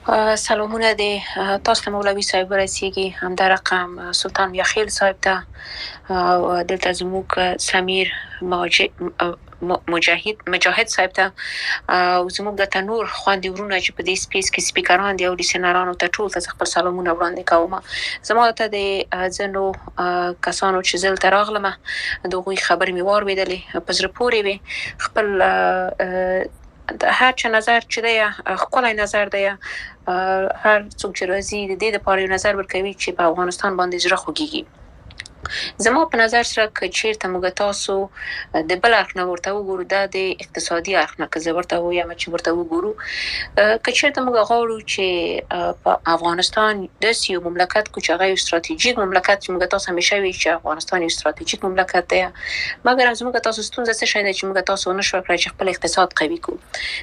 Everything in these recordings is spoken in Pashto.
سلامونه د تاسو ته مولوي صاحب ورسیږي همدا رقم سلطان یخیل صاحب ته او دلته زموږ سمیر مجاهد صاحب ته او زموږ د تنور خواندې ورونه چې په دې سپیس کې سپیکران دي او لیسنرانو ته ټول ته خپل سلامونه وړاندې کوم. زما ته د ځنو کسانو چې زل تراغلم دغه خبر می وار ویدلې په زړه پورې وي خپل هر چا نظر چې دی خپل نظر دی هر څوک چې راځي د دې لپاره نظر ورکوي چې په افغانستان باندې زړه خوږيږي. زما په نظر سره که چیرته موږ تاسو د بل اړخ نه ورته وګورو د اقتصادي اړخ نه که زه ورته وایم چې ورته وګورو که چیرته موږ غواړو چې په افغانستان د یو مملکت کو چې هغه استراتیژیک مملکت چې موږ تاسو همیشه وی چې افغانستان یو استراتیژیک مملکت دی مګر زموږ تاسو ستونزه څه شي چې موږ تاسو نشو کړی چې خپل اقتصاد قوي کو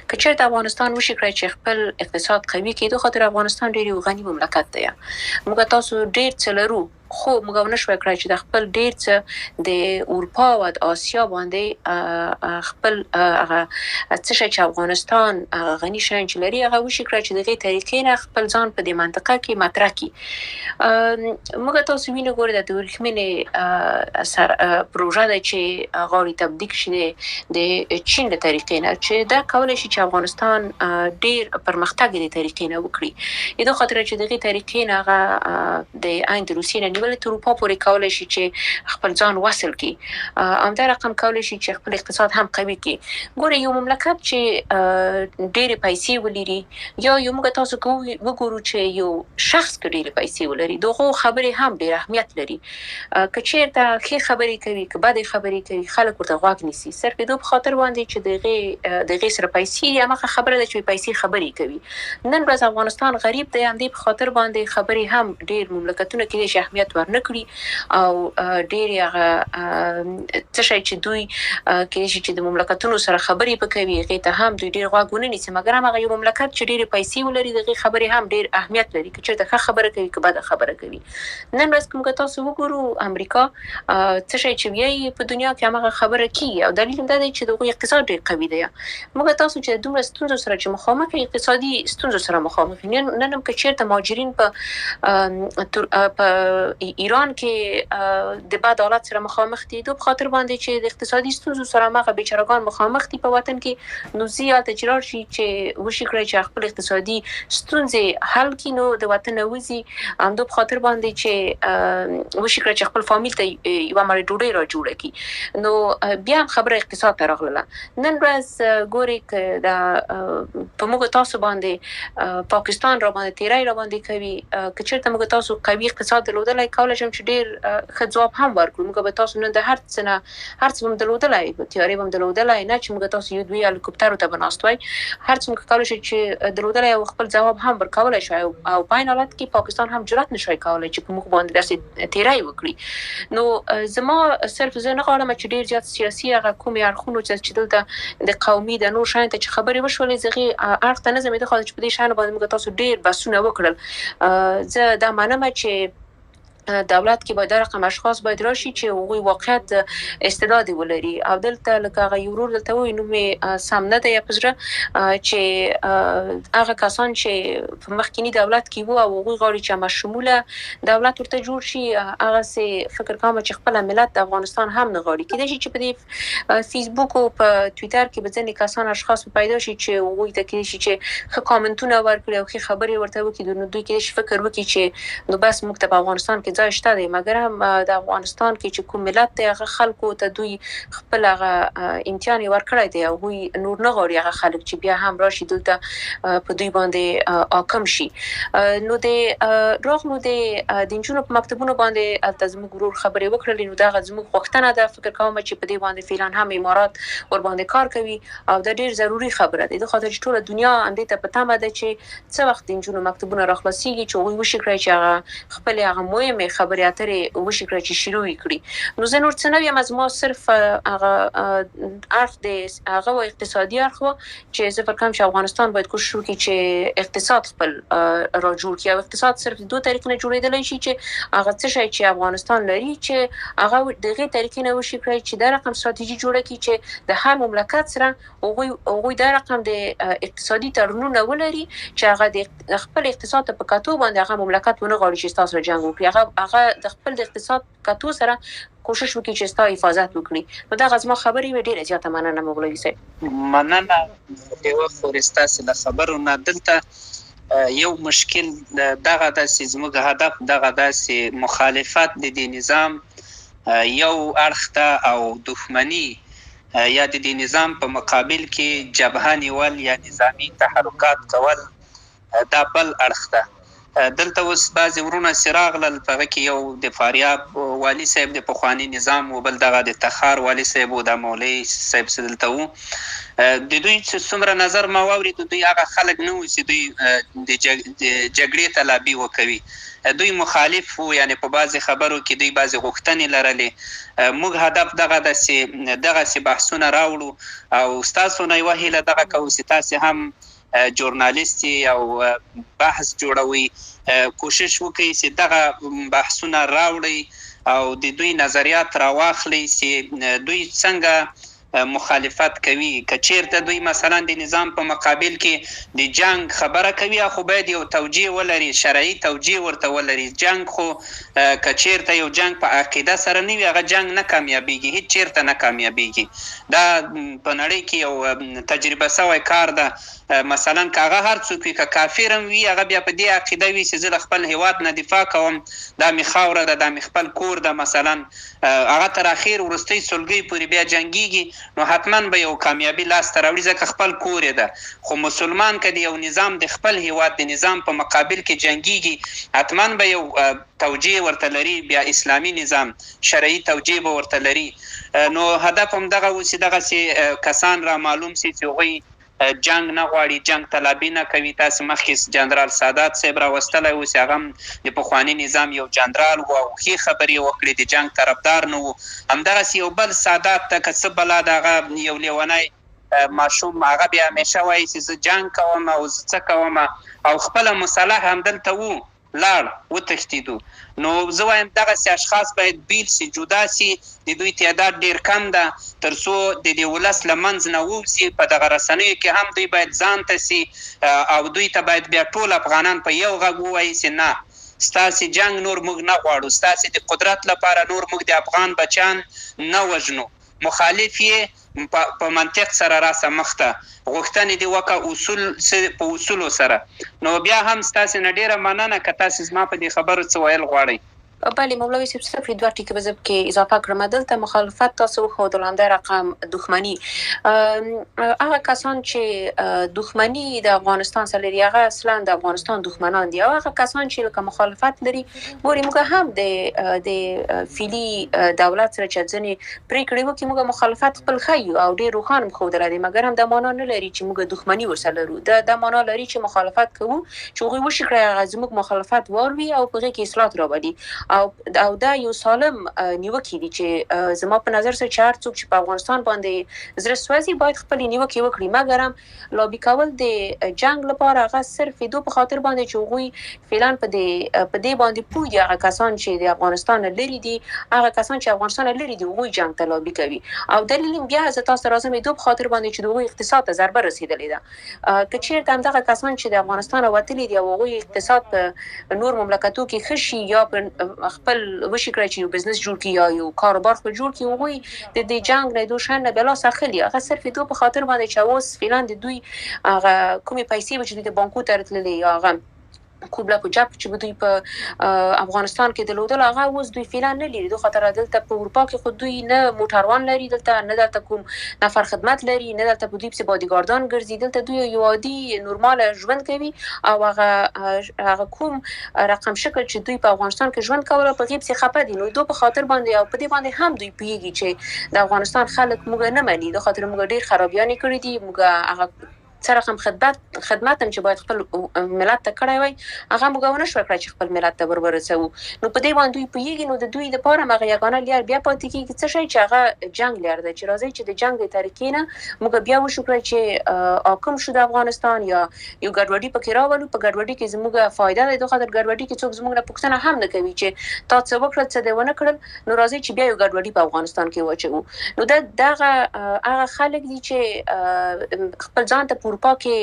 که چیرته افغانستان وشي کړی چې خپل اقتصاد قوي کړي دوه خاطر افغانستان ډیر غني مملکت دی موږ تاسو ډیر څلرو خو موږ نشو کړی چې د خپل ډیر څه د اروپا او د آسیا باندې خپل هغه څه چې افغانستان غني شین چې لري هغه وشي کړی چې دغه طریقې نه خپل ځان په دې منطقه کې مطرح کړي. موږ تاسو وینو ګورئ د ورخمنې سر پروژه د چې غوړي تبدیل شي د چین د طریقې نه چې دا کولای شي چې افغانستان ډیر پرمختګ دي طریقې نه وکړي. یوه خاطر چې دغه طریقې نه هغه د آیند روسي نه نیول تر اروپا پورې کولای شي چې خپل ځان وصل کړي همدا رقم کولای شي چې خپل اقتصاد هم قوي کړي. ګوره یو مملکت چې ډېر پیسې ولري یا یو موږ تاسو وګورو چې یو شخص ډېر پیسې ولري دغه خبره هم ډېر اهمیت لري که چیرته ښه خبرې کوي که بد خبرې کوي خلک ورته غوږ نیسي صرف د خاطر باندې چې دغه سره پیسې یا مخه خبره ده چې پیسې خبرې کوي. نن ورځ افغانستان غریب دی هم دې په خاطر باندې خبرې هم ډېر مملکتونه کې د اهمیت ورنکړي او ډېر هغه څه شي چې دوی کې چې د مملکتونو سره خبرې وکوي هغه ته هم دوی ډېر غوږونه نیسي مګر هغه یو مملکت چې ډېر پیسې ولري دغه خبرې هم ډېر اهمیت لري چې د ښه خبره کوي که بد خبره کوي. نن ورځ کوم تاسو وګورو امریکا څه شي چې وی په دنیا کې هغه خبره کوي او دلیل دا دی چې دغه اقتصاد ډېر قوي دی. موږ تاسو چې دومره ستونزو سره چې مخامخ اقتصادي ستونزو سره مخامخ نن هم که چیرته مهاجرین په ایران کې د بد حالت سره مخامخ دي دوه خاطر باندې چې د اقتصادي ستونزو سره مخ بیچارهګان مخامخ دي په وطن کې نو زیات اجرار شي چې وشي کړی چې خپل اقتصادي ستونزې حل کړي نو د وطن وزي هم دوه خاطر باندې چې وشي کړی چې خپل فامیل ته یو مړ ډوډۍ را جوړه کړي نو بیا خبره اقتصاد ته راغله. نن ورځ ګوري ک د په موږ تاسو باندې پاکستان را باندې تیرای را باندې کوي که چیرته موږ تاسو قوي اقتصاد درلودلای کولای شم چې ډیر ښه ځواب هم ورکړو موږ به تاسو نن د هر څه هم درلودلای تیاری هم درلودلای نه چې موږ تاسو یو دوی هلیکوپټر ته بناستوي هر څه موږ کولای شي چې درلودلای او خپل ځواب هم ورکولای شي او پاین حالت کې پاکستان هم جرأت نشي کولای چې موږ باندې داسې تیرای وکړي. نو زما صرف زه نه غواړم چې ډیر زیات سیاسي هغه کومي اړخونو چې دلته د قومي د نور شاین ته چې خبرې وشولې زغي اړخ ته نه زميده خو چې په دې شان باندې موږ تاسو ډیر بسونه وکړل زه دا معنی چې دولت کې باید رقم اشخاص باید راشي چې هغوی واقعیت استعداد ولري او دلته لکه هغه یورور دلته وي نو می سم نه دی پزره چې هغه کسان چې په مخکینی دولت کې وو او هغوی غواړي چې مشموله دولت ورته جوړ شي هغه سي فکر کوم چې خپل ملت د افغانستان هم نه غواړي کېدای شي چې په دې فیسبوک او په ټوئیټر کې به ځینې کسان اشخاص پیدا شي چې هغوی ته کېدای شي چې ښه کامنټونه ورکړي او ښه خبرې ورته وکړي نو دوی کېدای شي فکر وکړي چې نو بس موږ ته په افغانستان کې ځای شته دی مګر هم د افغانستان کې چې کوم ملت دی هغه خلکو ته دوی خپل هغه امتحان ورکړی دی او دوی نور نه غواړي هغه خلک چې بیا هم راشي دلته په دوی باندې حاکم شي. نو د راغلو د دینجونو په مکتبونو باندې التزم ګرور خبرې وکړلې نو دا زموږ وختونه د فکر کوم چې په دې باندې فعلا هم امارات ور باندې کار کوي او دا ډیر ضروری خبره ده د خاطر چې ټول دنیا اندې ته پته مده چې څه وخت دینجونو مکتبونه راخلاصيږي چې وي وشي کړی چې خپل هغه مهمه کومې خبرې اترې وشي کړی چې شروع کړي نو زه نور څه نه یم ما صرف هغه اړخ د هغه اقتصادي اړخ چې زه فکر کوم چې افغانستان باید کوشش وکړي چې اقتصاد خپل را جوړ کړي او اقتصاد صرف دوه طریقې نه جوړېدلی شي چې هغه څه شي چې افغانستان لري چې هغه دغه طریقې نه وشي کړی چې دا رقم ستراتیژي جوړه کړي چې د هر مملکت سره هغه دا رقم د اقتصادي تړونونه ولري چې هغه د خپل اقتصاد په کتو باندې هغه مملکت ونه غواړي چې تاسو جنگ وکړي هغه د خپل اقتصاد کتو سره کوشش وکړي چې تاسو حفاظت وکړي نو دا غزما خبرې ډیره زیاته مننه مولوي صاحب مننه یو خورستا سره خبرونه دلته یو مشکل دغه د زموږ هدف دغه د مخالفت د دې نظام یو اړخ ته او دښمنی یا د دې نظام په مقابل کې جبهه نیول یا نظامی تحرکات کول دا بل اړخ ته دلته اوس بعضې ورونه سراغ لل په هغه کې یو د فاریاب والي صاحب د پخواني نظام و بل دغه د تخار والي صاحب و د مولوي صاحب څه دلته و د دوی څومره نظر ما واورېد دوی هغه خلک نه وو چې دوی د جګړې ته لابي وکوي دوی مخالف وو یعنې په بعضې خبرو کې دوی بعضې غوښتنې لرلې موږ هدف دغسې بحثونه راوړو او ستاسو نه یوه هیله دغه کوو چې تاسې هم ژورنالیست او بحث جوړوي کوشش وکړي چې دغه بحثونه راوړي او د دوی نظریات راواخلي چې دوی څنګه مخالفت کوي که چیرته دوی مثلا د نظام په مقابل کې د جنگ خبره کوي خو باید یو توجیه ولري شرعي توجیه ورته ولري جنگ خو که چیرته یو جنگ په عقیده سره نه وي هغه جنگ نه کامیابیږي هیڅ چیرته نه کامیابیږي دا په نړۍ کې یو تجربه سوی کار ده مثلا که هغه هر څوک وي که کافر هم وي هغه بیا په دې عقیده وي چې زه له خپل هیواد نه دفاع کوم دا مې خاوره ده دا مې خپل کور ده مثلا هغه تر اخیر وروستۍ سلګۍ پورې بیا جنګیږي نو حتما به یو کامیابی لاسته راوړي ځکه خپل کور یې ده خو مسلمان که د یو نظام د خپل هیواد د نظام په مقابل کې جنګیږي حتما به یو توجیه ورته لري بیا اسلامي نظام شرعي توجیه به ورته لري نو هدف هم دغه و چې دغسې کسان را معلوم سي چې هغوی جنگ نه غواړي جنگ طلبي نه کوي تاسې مخکې جنرال سادات صاحب راوستلی و چې هغه هم د پخواني نظام یو جنرال و او ښې خبرې وکړې د جنگ طرفدار نه و همدغسې یو بل سادات ته که څه بلا د هغه یو لیونی ماشوم هغه بیا همیشه وایي چې زه جنگ کوم او زه څه کوم او خپله مسلح همدلته و لاړ وتښتېدو نو زه وایم دغسې اشخاص باید بیل سي جدا سي د دوی تعداد ډېر کم ده تر څو د دې ولس له منځ نه ووځي په دغه رسنیو کې هم دوی باید ځان ته سي او دوی ته باید بیا ټول افغانان په یو غږ ووایي چې نه ستاسې جنگ نور موږ نه غواړو ستاسې د قدرت لپاره نور موږ د افغان بچیان نه وژنو مخالف یې په منطق سره راسه مخته غوښتنې دې وکړه په اصولو سره نو بیا هم ستاسې نه ډېره مننه که تاسې زما په دې خبرو څه ویل غواړئ بله مولوي صاحب صرف دوه ټکي به زه پکې اضافه کړم دلته مخالفت تاسو وښودل همدا رقم دښمني هغه کسان چې دښمني د افغانستان سره لري هغه اصلا د افغانستان دښمنان دي او هغه کسان چې لکه مخالفت لري ګوري موږ هم د فعلي دولت سره چې ځینې پرېکړې وکړي موږ مخالفت خپل ښیو او ډېر روښانه ښودلی دی مګر هم دا معنا نه لري چې موږ دښمني ورسره لرو دا معنا لري چې مخالفت کوو چې هغوی وشي کړی هغه زموږ مخالفت واوري او په هغې کې اصلاحات راولي او دا یو سالم نیوکې دي چې زما په نظر سره چې هر څوک چې په افغانستان باندې زړه سوځي باید خپل نیوکې وکړي مګر هم لابي کول د جنگ لپاره هغه صرف دو په خاطر باندې چې هغوی فعلا په دې باندې پوه دي هغه کسان چې د افغانستان لري دي هغه کسان چې افغانستان لري دي هغوی جنگ ته لابي کوي او دلیل بیا زه تاسو راځم دو په خاطر باندې چې هغوی اقتصاد ته ضربه رسیدلې ده که چیرته همدغه کسان چې د افغانستان وتلي دي او هغوی اقتصاد په نور مملکتو کې ښه شي یا خپل وشي کړی چې یو بزنس جوړ کړي یا یو کاروبار خپل جوړ کړي هغوی د دې جنګ نه دوی شان نه بلاس اخلي هغه صرف دو په خاطر باندې چې اوس فعلا د دوی هغه کومې پیسې چې د بانکو ته راتللې یا هغه کوبلا په جاب چې دوی په افغانستان کې درلودل هغه اوس دوی فعلا نه لري دوی خاطر دلته په اروپا کې خو دوی نه موټروان لري دلته نه دلته کوم نفر خدمت لري نه دلته په دوی په بادیګاردان ګرځي دلته دوی یو عادي نورمال ژوند کوي او هغه کوم رقم شکل چې دوی په افغانستان کې ژوند کوله په غیب سي خپه دي نو دوی په خاطر باندې او په دې باندې هم دوی پیږي چې د افغانستان خلک موږ نه مني د خاطر موږ ډیر خرابیان کړی دي موږ هغه څه رقم خدمت هم چې باید خپل ملت ته کړی وای هغه موږ ونه شو کړی چې خپل ملت ته ورسوو نو په دې باندې دوی پوهیږي نو د دوی لپاره هغه یګانه لار بیا پاتې کیږي څه شي چې هغه جنگ لار دی چې راځي چې د جنگ د طریقې نه موږ بیا وشو کړی چې حاکم شو د افغانستان یا یو ګډوډي پکې راولو په ګډوډي کې زموږ فائدہ ده دغه ګډوډي کې څوک زموږ نه پوښتنه هم نه کوي چې تاسو وکړه څه دی ونه کړل نو راځي چې بیا یو ګډوډي په افغانستان کې واچو نو دغه هغه خلک دي چې خپل ځان ته پورپا کې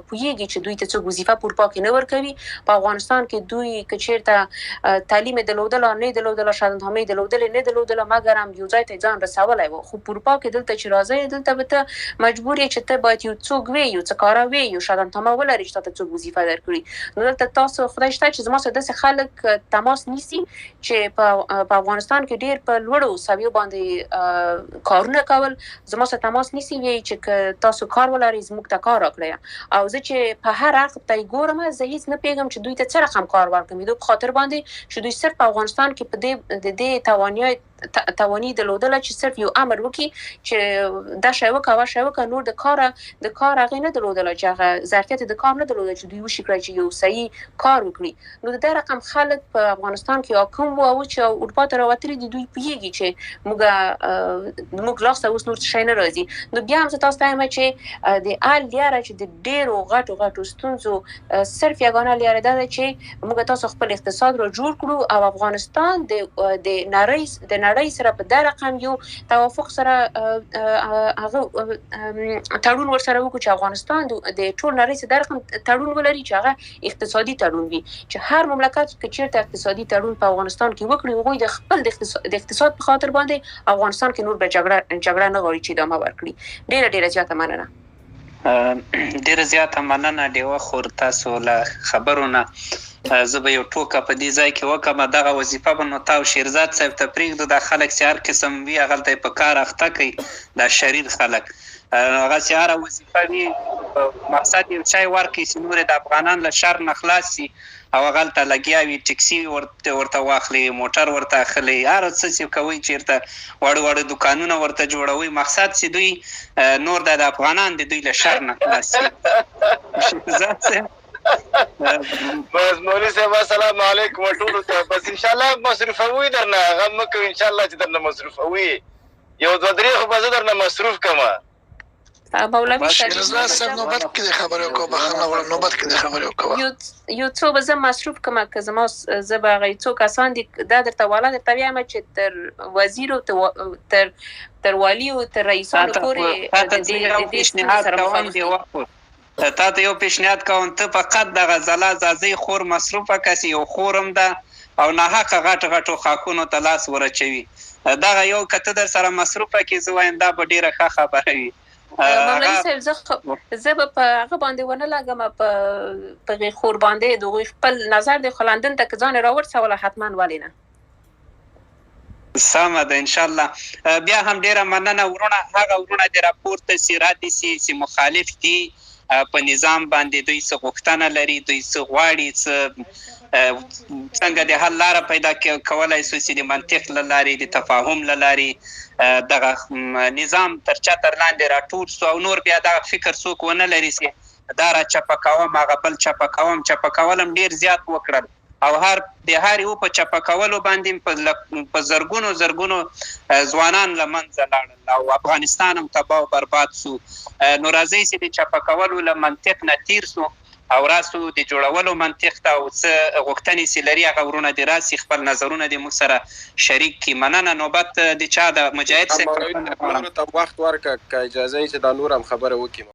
پوهیږي چې دوی ته څوک وظیفه پورپا کې نه ورکوي په افغانستان کې دوی کچیرته تعلیم درلودل نه درلودل شهادتنامه درلودل نه درلودل مګر هم یو ځای ته ځان رسولای وو خو پورپا کې دلته چې راځي دلته به ته مجبور یې چې ته باید یو څوک وي یو څه کار وي یو شهادتنامه ولري چې ته څوک وظیفه درکړي نو دلته تاسو خدای شته چې زما سره د خلک تماس نیسي چې په افغانستان کې ډیر په لوړو سویو باندې کارونه کول زما سره تماس نیسي وی چې تاسو کار ولرئ زموږ ته کار راکړئ او زه چې په هر اړخ ته ګورم زه هیڅ نه پیغام چې دوی ته څه رقم کار ورکوم دوی په خاطر باندې چې دوی صرف په افغانستان کې په دې توانی درلودل چې صرف یو امر وکي چې دا شی وکړه نور د کار هغه نه درلودل چې هغه ظرفیت د کار نه درلودل چې دوی وشي کړی چې یو صحیح کار وکړي نو د رقم خلک په افغانستان کې حاکم وو او چې اروپا ته راوتلي دي دوی پیږي چې موږ لاس اوس نور شي نه راځي نو بیا هم تاسو ته وایم چې د آل لیاره چې د ډیرو غټو ستونزو صرف یګانه لیاره ده چې موږ تاسو خپل اقتصاد را جوړ کړو او افغانستان د نړۍ سره په دغه رقم یو توافق سره هغه تړون ورسره وکړو چې افغانستان د ټول نړۍ سره رقم تړون ولري چې هغه اقتصادي تړون وي چې هر مملکت کې چیرته اقتصادي تړون په افغانستان کې وکړي هغوی د خپل د اقتصاد په خاطر باندې افغانستان کې نور به جګړه نه غواړي چې ادامه ورکړي ډیره زیاته مننه ډیره زیاته مننه دیوه خور تاسو له خبرونه زه به یو ټوکه په دې ځای کې وکړم دغه وظیفه به نو تاو شیرزاد صاحب ته پرېږدو دا خلک چې هر قسم وي هغلته یې په کار اخته کوي دا شریر خلک هغه چې هره وظیفه وي مقصد یو چای ورکړي چې نور د افغانان له شر نه خلاص شي او هغلته لګیا وي ټکسي ورته واخلي موټر ورته اخلي هر څه چې کوي چېرته واړه دکانونه ورته جوړوي مقصد چې دوی نور د افغانان د دوی له شر نه خلاص شي بس مولوی صاحب السلام علیکم ټولو ته بس ان شاء الله مصروفوي درنه غم مکو ان شاء الله چې درنه مصروفوي یو دوه درې خو به زه درنه مصروف کړم مولوي شیرزاد صاحب نوبت کې خبرې وکړو بخښنه غواړم نوبت کې خبرې وکړو یو څو به زه مصروف کوم که زما زه به هغه څو کسان دي دا درته والا درته وایم چې تر وزیر او تر والي او تر رئیسانو پورې د دې سره مخالف تا ته یو پیشنهاد کوم ته فقط د غزلا زازي خور مصروفه کسي یو خورم ده او نه حق غټو خاکونو ته لاس ورچوي دا یو کته در سره مصروفه کی زوایم دا به ډیره ښه خبره وي مولوي صاحب زه به په هغه باندې ونه لګم په خور باندې د خپل نظر د خلندن ته ځان راوړسوله حتما ولینه سمه ده ان شاء الله بیا هم ډیره مننه ورونه هغه ورونه د راپورته سیراتي سي مخالف دي په نظام باندې دوی څه غوښتنه لري دوی څه غواړي څنګه د حل لاره پیدا کولای شو چې د منطق له لارې د تفاهم له لارې دغه نظام تر چتر لاندې راټول سو او نور بیا دغه فکر څوک ونه لري چې دا را چپه کوم هغه بل چپه کولم ډیر زیات وکړل او هر یو په چپه کولو باندې په زرګونو ځوانان له منځه لاړل او افغانستان هم تباه او برباد سو نو راځئ چې د چپه کولو له منطق نه تیر سو او راسو د جوړولو منطق ته او څه غوښتنې چې لري هغه ورونه د راسي خپل نظرونه د موږ سره شریک کړي مننه نوبت د چا د مجاهد صاحب وخت ورکړه که اجازه یې چې دا نور هم خبره وکړي